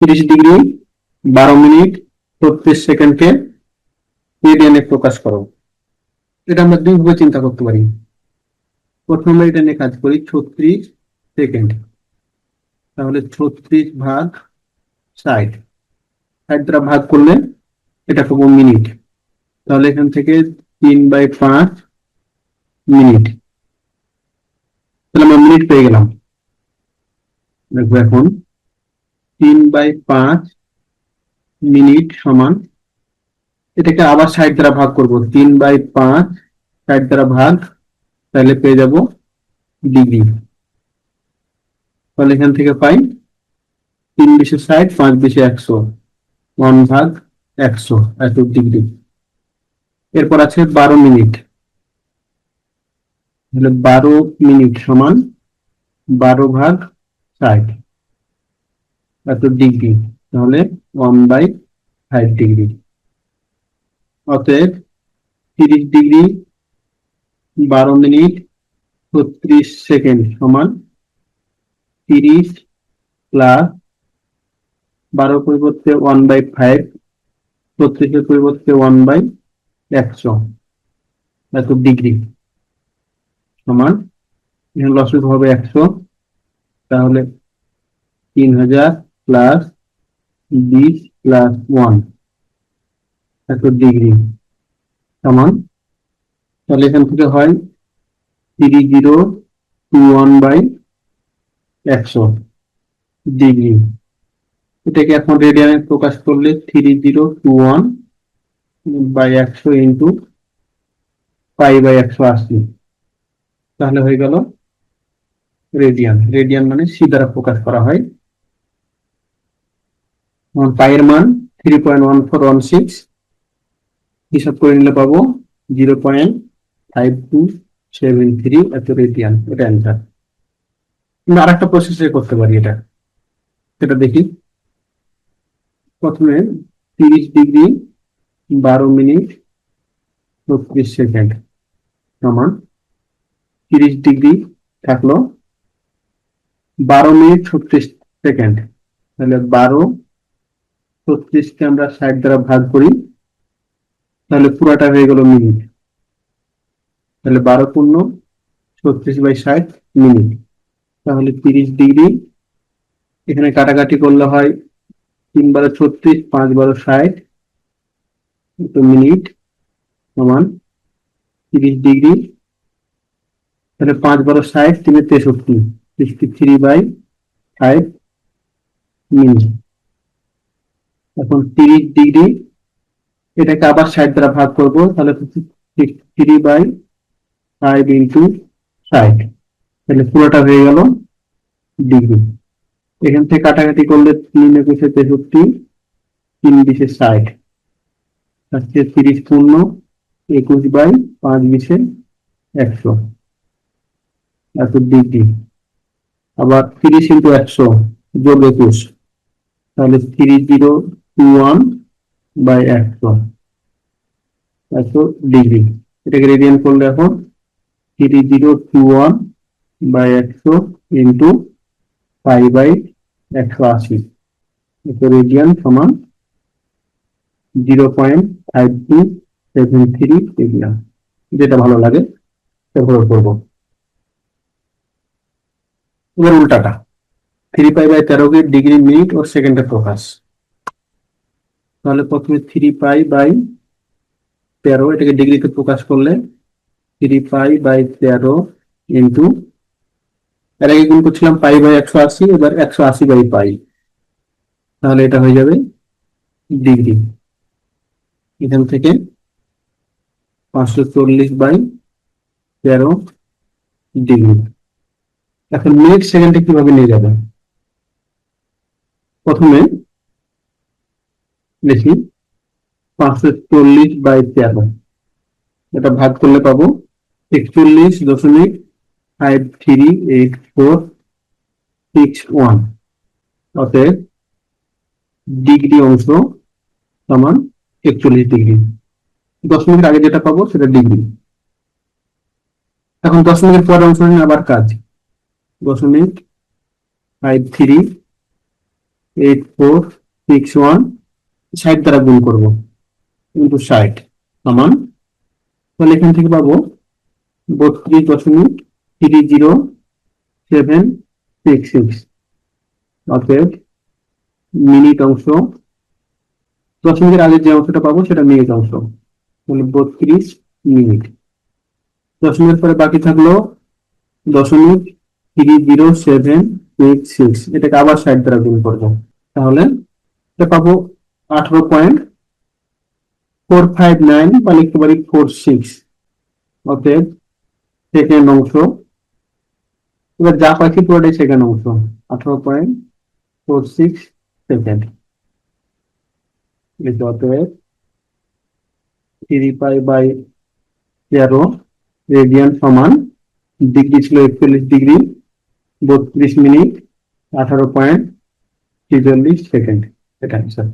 30 degree 12 minute 36 সেকেন্ডকে রেডিয়ানে প্রকাশ করো। এটা আমরা দুইভাবে চিন্তা করতে পারি। প্রথমে এটা নিয়ে কাজ করি 36 সেকেন্ড, তাহলে 36 ভাগ 60, 60 দ্বারা ভাগ করলে এটা পাবো মিনিট। তাহলে এখান থেকে 3/5 মিনিট, তাহলে আমরা মিনিট পেয়ে গেলাম। দেখবো এখন 3/5 মিনিট সমান, এটাকে আবার 60 দ্বারা ভাগ করব। 3/5 60 দ্বারা ভাগ, তাহলে পেয়ে যাব ডিগ্রি। তাহলে এখান থেকে পাই 3×60, 5×100, 1/100 এত ডিগ্রি। এরপর আছে 12 মিনিট, তাহলে 12 মিনিট সমান 12/60 এত ডিগ্রি, তাহলে 1/5 ডিগ্রি। অতএব 30 ডিগ্রি 12 মিনিট 36 সেকেন্ড সমান 30 প্লাস 12 পরিবর্তে 1/5, 36 পরিবর্তে 1/100 এত ডিগ্রি সমান, এখানে লসিক হবে 100, তাহলে 3000 প্লাস 20 প্লাস 1 এত ডিগ্রি সমান, তাহলে এখান থেকে হয় 3021/100 ডিগ্রি। এটাকে এখন রেডিয়ানে প্রকাশ করলে 3021/100 ইন্টু π/180, তাহলে হয়ে গেল রেডিয়ান। রেডিয়ান মানে সি দ্বারা প্রকাশ করা হয়। পাইয়ের মান 3.1416, হিসাব করে নিলে পাবো 0.5273 এত রেডিয়ান। এটা অ্যান্সার। আমরা আরেকটা প্রসেসে করতে পারি এটা, সেটা দেখি। প্রথমে 30 ডিগ্রি 12 মিনিট 36 সেকেন্ড সমান 30 ডিগ্রি থাকলো 12 মিনিট 36 সেকেন্ড, তাহলে 12, 36কে আমরা 60 দ্বারা ভাগ করি, তাহলে পুরাটা হয়ে গেল মিনিট। তাহলে 12×36/60 মিনিট। তাহলে 30 ডিগ্রি, এখানে কাটাকাটি করলে হয় 3×36, 5×60 মিনিট সমান 30 ডিগ্রি, তাহলে 5×60 3×63, 63/5 মিনিট। এখন 30 ডিগ্রি, এটাকে আবার 60 দ্বারা ভাগ করব, তাহলে 63/5 ইন্টু 60, তাহলে পুরোটা হয়ে গেল ডিগ্রি। এখান থেকে কাটাকাটি করলে 3×63, 3×20=60, 30 পূর্ণ 21/5=100 এত ডিগ্রি। আবার 30 ইন্টু 100 যোগ 21, তাহলে 3021/100 এত ডিগ্রি। এটাকে রেডিয়ান করলে এখন 3021/100 ইন্টু π/180 এত রেডিয়ান সমান 0.5273 রেডিয়ান। যেটা ভালো লাগে ব্যবহার করব। এবার উল্টাটা, 3π/13কে ডিগ্রি, মিনিট ও সেকেন্ডে প্রকাশ। তাহলে প্রথমে 3π/13, এটাকে ডিগ্রিতে প্রকাশ করলে 3π/13 ইন্টু, এর আগে গুণ করছিলাম π/180, এবার 180/π, তাহলে এটা হয়ে যাবে ডিগ্রি। এখান থেকে 540/13 ডিগ্রি। এখন মিনিট সেকেন্ডে কিভাবে নিয়ে যাবে? প্রথমে লিখি 540/13, এটা ভাগ করলে পাবো 41.538461, অতএব ডিগ্রি অংশ সমান 41 ডিগ্রি। দশমিকের আগে যেটা পাবো সেটা ডিগ্রি। এখন দশমিকের পরের অংশ নিয়ে আবার কাজ। 0.53 8461 60 দ্বারা গুণ করব, কিন্তু 60 সমান, তাহলে এখান থেকে পাবো 32.30766। অতএব মিনিট অংশ, দশমিকের আগে যে অংশটা পাবো সেটা মিনিট অংশ, তাহলে 32 মিনিট। দশমিকের পরে বাকি থাকলো 0.30766, এটাকে আবার 60 দ্বারা গুণ করবো, তাহলে এটা পাবো 18.459 বা লিখতে পারি 46। অতএব সেকেন্ড অংশ, এবার যা পাচ্ছি পুরোটাই সেকেন্ড অংশ, 18.46 সেকেন্ড। অতএব 3π/13 রেডিয়ান সমান, ডিগ্রি ছিল 41 ডিগ্রি, 32 মিনিট 18.43 সেকেন্ড। এটা স্যার।